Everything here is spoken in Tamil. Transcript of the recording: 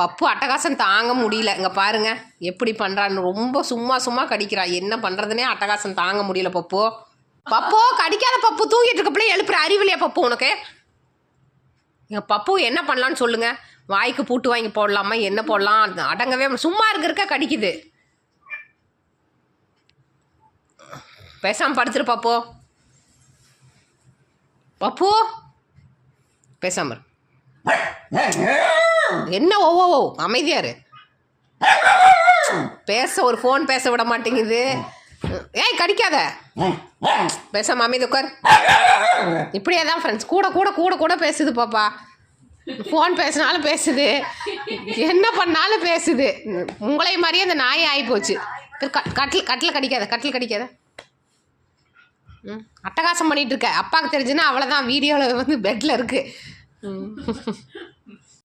பப்பு அட்டகாசம் தாங்க முடியல. இங்கே பாருங்க எப்படி பண்ணுறான்னு. ரொம்ப சும்மா கடிக்கிறா. என்ன பண்ணுறதுனே அட்டகாசம் தாங்க முடியல. பப்பு கடிக்காத பப்பு. தூங்கிட்டு இருக்கப்பலே எழுப்புற அறிவிலையா பப்பு உனக்கு? எங்கள் பப்பு என்ன பண்ணலான்னு சொல்லுங்க. வாய்க்கு பூட்டு வாங்கி போடலாமா, என்ன போடலாம்? அடங்கவே சும்மா இருக்க கடிக்குது. பேசாமல் படுத்துரு பப்பு பேசாம என்ன ஓ அமைதியாரு. ஒரு ஃபோன் பேச விட மாட்டேங்குது. ஏய் கடிக்காத. பேசாம அமைதி உட்கார். இப்படியே தான் ஃப்ரெண்ட்ஸ் கூட பேசுது பாப்பா. ஃபோன் பேசினாலும் பேசுது, என்ன பண்ணாலும் பேசுது. உங்களை மாதிரியே அந்த நாயை ஆகிப்போச்சு. கட்டில் கடிக்காத. அட்டகாசம் பண்ணிகிட்டு இருக்க. அப்பாவுக்கு தெரிஞ்சுன்னா அவ்வளோதான். வீடியோவில் பெட்டில் இருக்குது.